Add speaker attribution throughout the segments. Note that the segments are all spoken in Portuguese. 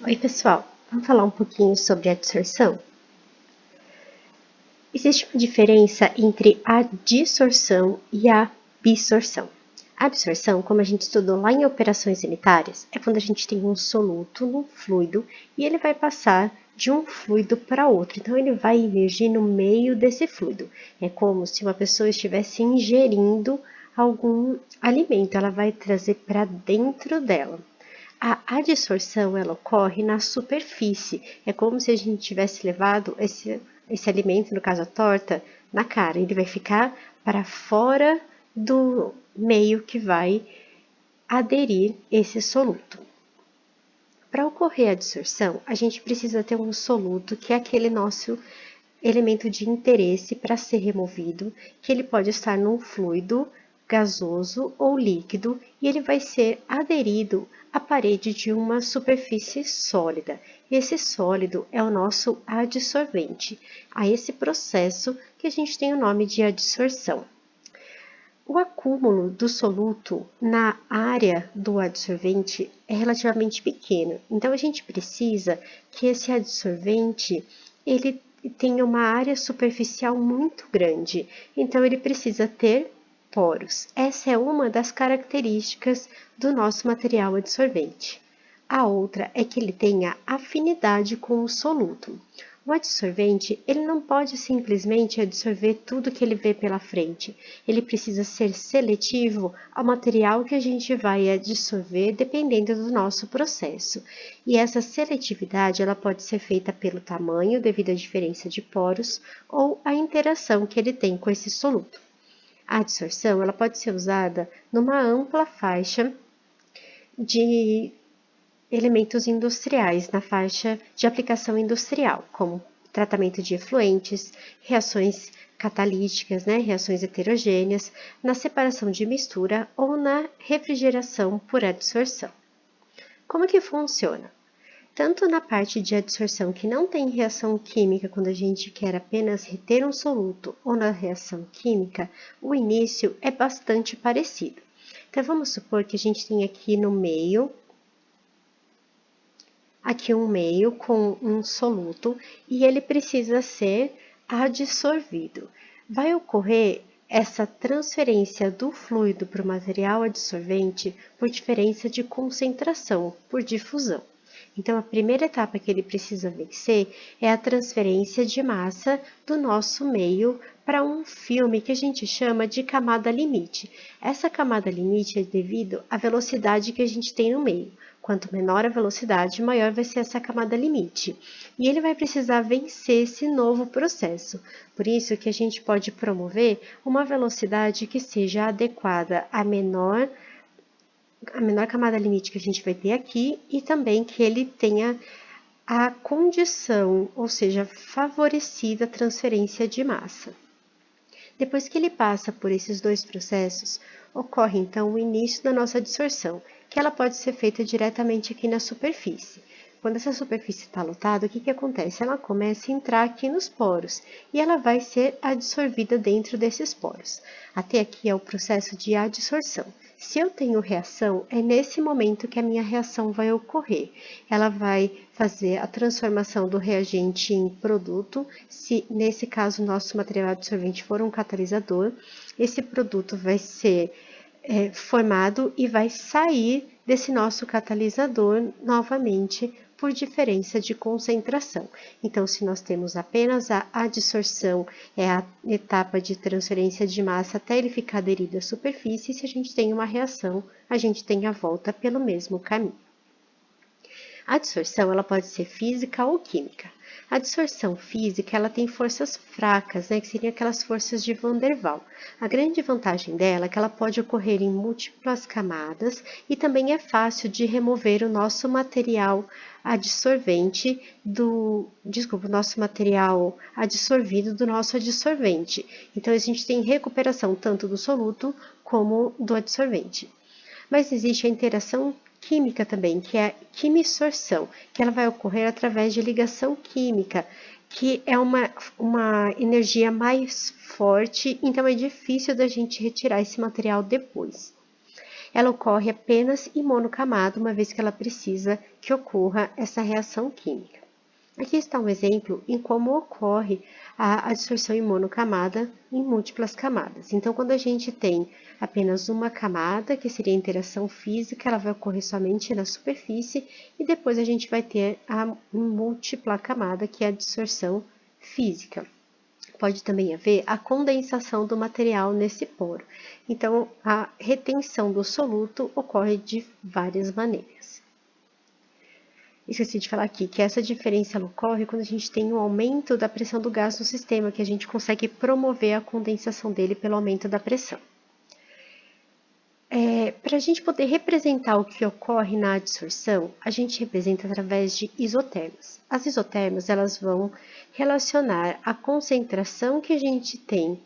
Speaker 1: Oi, pessoal. Vamos falar um pouquinho sobre a adsorção? Existe uma diferença entre a dissorção e a absorção. A absorção, como a gente estudou lá em operações unitárias, é quando a gente tem um soluto no fluido e ele vai passar de um fluido para outro. Então, ele vai emergir no meio desse fluido. É como se uma pessoa estivesse ingerindo algum alimento, ela vai trazer para dentro dela. A adsorção ela ocorre na superfície. É como se a gente tivesse levado esse alimento, no caso a torta, na cara. Ele vai ficar para fora do meio que vai aderir esse soluto. Para ocorrer a adsorção, a gente precisa ter um soluto, que é aquele nosso elemento de interesse para ser removido, que ele pode estar num fluido gasoso ou líquido e ele vai ser aderido à parede de uma superfície sólida. Esse sólido é o nosso adsorvente. A esse processo que a gente tem o nome de adsorção. O acúmulo do soluto na área do adsorvente é relativamente pequeno, então a gente precisa que esse adsorvente ele tenha uma área superficial muito grande, então ele precisa ter poros. Essa é uma das características do nosso material adsorvente. A outra é que ele tenha afinidade com o soluto. O adsorvente, ele não pode simplesmente adsorver tudo que ele vê pela frente. Ele precisa ser seletivo ao material que a gente vai adsorver dependendo do nosso processo. E essa seletividade, ela pode ser feita pelo tamanho, devido à diferença de poros, ou a interação que ele tem com esse soluto. A adsorção, ela pode ser usada numa ampla faixa de elementos industriais na faixa de aplicação industrial, como tratamento de efluentes, reações catalíticas, reações heterogêneas, na separação de mistura ou na refrigeração por adsorção. Como que funciona? Tanto na parte de adsorção que não tem reação química, quando a gente quer apenas reter um soluto, ou na reação química, o início é bastante parecido. Então, vamos supor que a gente tem aqui no meio um meio com um soluto e ele precisa ser adsorvido. Vai ocorrer essa transferência do fluido para o material adsorvente por diferença de concentração, por difusão. Então, a primeira etapa que ele precisa vencer é a transferência de massa do nosso meio para um filme que a gente chama de camada limite. Essa camada limite é devido à velocidade que a gente tem no meio. Quanto menor a velocidade, maior vai ser essa camada limite. E ele vai precisar vencer esse novo processo. Por isso que a gente pode promover uma velocidade que seja adequada à menor camada limite que a gente vai ter aqui e também que ele tenha a condição, ou seja, favorecida a transferência de massa. Depois que ele passa por esses dois processos, ocorre então o início da nossa adsorção, que ela pode ser feita diretamente aqui na superfície. Quando essa superfície está lotada, o que acontece? Ela começa a entrar aqui nos poros e ela vai ser adsorvida dentro desses poros. Até aqui é o processo de adsorção. Se eu tenho reação, é nesse momento que a minha reação vai ocorrer. Ela vai fazer a transformação do reagente em produto. Se nesse caso o nosso material absorvente for um catalisador, esse produto vai ser formado e vai sair desse nosso catalisador novamente por diferença de concentração. Então, se nós temos apenas a adsorção, é a etapa de transferência de massa até ele ficar aderido à superfície, se a gente tem uma reação, a gente tem a volta pelo mesmo caminho. A adsorção, ela pode ser física ou química. A adsorção física, ela tem forças fracas, que seriam aquelas forças de Van der Waals. A grande vantagem dela é que ela pode ocorrer em múltiplas camadas e também é fácil de remover o nosso material adsorvente o nosso material adsorvido do nosso adsorvente. Então, a gente tem recuperação tanto do soluto como do adsorvente. Mas existe a interação química também, que é a quimisorção, que ela vai ocorrer através de ligação química, que é uma energia mais forte, então é difícil da gente retirar esse material depois. ela ocorre apenas em monocamada, uma vez que ela precisa que ocorra essa reação química. Aqui está um exemplo em como ocorre a adsorção em monocamada em múltiplas camadas. Então, quando a gente tem apenas uma camada, que seria a interação física, ela vai ocorrer somente na superfície, e depois a gente vai ter a múltipla camada, que é a adsorção física. Pode também haver a condensação do material nesse poro. Então, a retenção do soluto ocorre de várias maneiras. Esqueci de falar aqui que essa diferença ocorre quando a gente tem um aumento da pressão do gás no sistema, que a gente consegue promover a condensação dele pelo aumento da pressão. Para a gente poder representar o que ocorre na adsorção, a gente representa através de isotermas. As isotermas, elas vão relacionar a concentração que a gente tem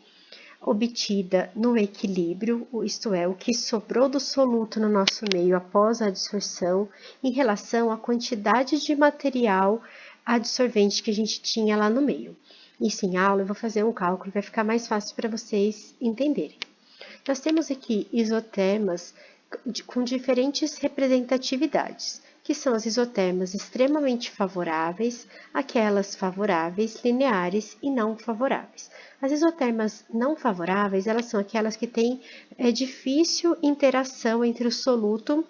Speaker 1: obtida no equilíbrio, isto é, o que sobrou do soluto no nosso meio após a adsorção, em relação à quantidade de material adsorvente que a gente tinha lá no meio. Isso em aula eu vou fazer um cálculo, vai ficar mais fácil para vocês entenderem. Nós temos aqui isotermas com diferentes representatividades, que são as isotermas extremamente favoráveis, aquelas favoráveis, lineares e não favoráveis. As isotermas não favoráveis, elas são aquelas que têm difícil interação entre o soluto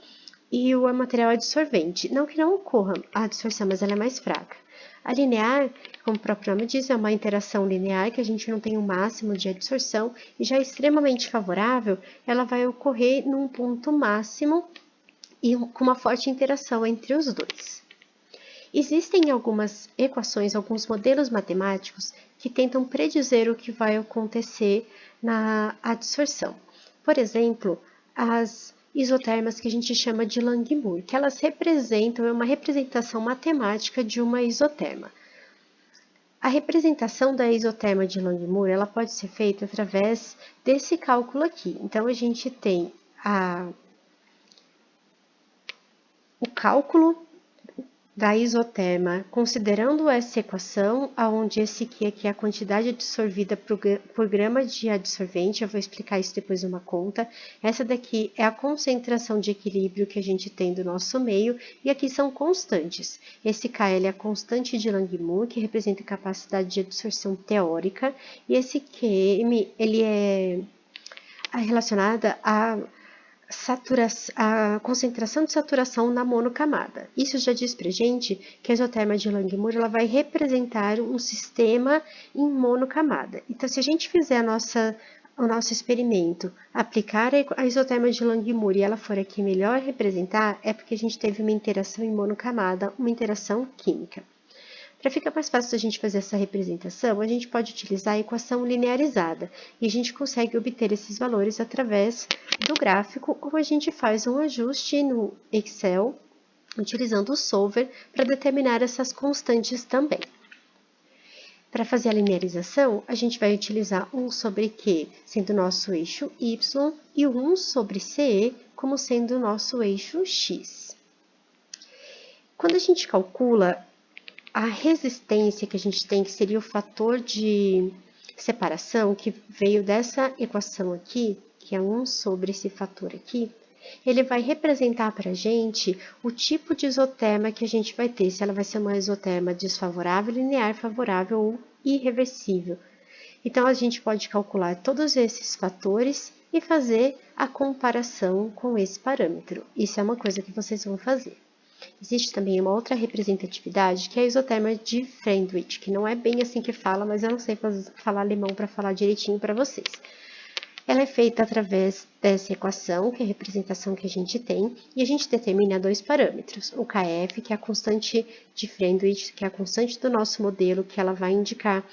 Speaker 1: e o material adsorvente. Não que não ocorra a adsorção, mas ela é mais fraca. A linear, como o próprio nome diz, é uma interação linear, que a gente não tem um máximo de adsorção, e já extremamente favorável, ela vai ocorrer num ponto máximo e com uma forte interação entre os dois. Existem algumas equações, alguns modelos matemáticos que tentam predizer o que vai acontecer na adsorção. Por exemplo, as isotermas que a gente chama de Langmuir, que elas representam uma representação matemática de uma isoterma. A representação da isoterma de Langmuir, ela pode ser feita através desse cálculo aqui. Então, a gente tem o cálculo da isoterma, considerando essa equação, onde esse aqui é a quantidade absorvida por grama de adsorvente, eu vou explicar isso depois numa conta. Essa daqui é a concentração de equilíbrio que a gente tem do nosso meio, e aqui são constantes. Esse KL é a constante de Langmuir, que representa a capacidade de adsorção teórica, e esse QM, ele é relacionada a concentração de saturação na monocamada. Isso já diz pra gente que a isoterma de Langmuir ela vai representar um sistema em monocamada. Então, se a gente fizer o nosso experimento, aplicar a isoterma de Langmuir e ela for aqui melhor representar, é porque a gente teve uma interação em monocamada, uma interação química. Para ficar mais fácil a gente fazer essa representação, a gente pode utilizar a equação linearizada, e a gente consegue obter esses valores através do gráfico, ou a gente faz um ajuste no Excel, utilizando o solver, para determinar essas constantes também. Para fazer a linearização, a gente vai utilizar 1 sobre Q sendo o nosso eixo Y, e o 1 sobre CE como sendo o nosso eixo X. Quando a gente calcula a resistência que a gente tem, que seria o fator de separação, que veio dessa equação aqui, que é 1 sobre esse fator aqui, ele vai representar para a gente o tipo de isoterma que a gente vai ter, se ela vai ser uma isoterma desfavorável, linear, favorável ou irreversível. Então, a gente pode calcular todos esses fatores e fazer a comparação com esse parâmetro. Isso é uma coisa que vocês vão fazer. Existe também uma outra representatividade, que é a isoterma de Friedrich, que não é bem assim que fala, mas eu não sei falar alemão para falar direitinho para vocês. Ela é feita através dessa equação, que é a representação que a gente tem, e a gente determina dois parâmetros. O KF, que é a constante de Friedrich, que é a constante do nosso modelo, que ela vai indicar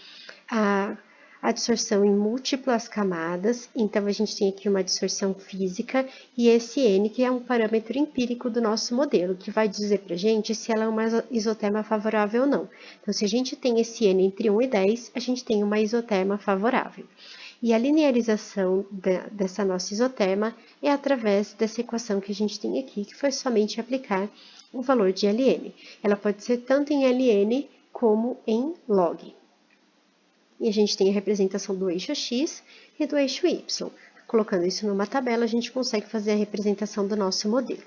Speaker 1: a adsorção em múltiplas camadas. Então, a gente tem aqui uma adsorção física, e esse N, que é um parâmetro empírico do nosso modelo, que vai dizer para a gente se ela é uma isoterma favorável ou não. Então, se a gente tem esse N entre 1 e 10, a gente tem uma isoterma favorável. E a linearização dessa nossa isoterma é através dessa equação que a gente tem aqui, que foi somente aplicar o valor de Ln. Ela pode ser tanto em Ln como em log. E a gente tem a representação do eixo X e do eixo Y. Colocando isso numa tabela, a gente consegue fazer a representação do nosso modelo.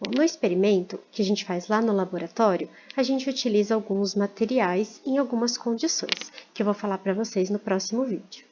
Speaker 1: Bom, no experimento que a gente faz lá no laboratório, a gente utiliza alguns materiais em algumas condições, que eu vou falar para vocês no próximo vídeo.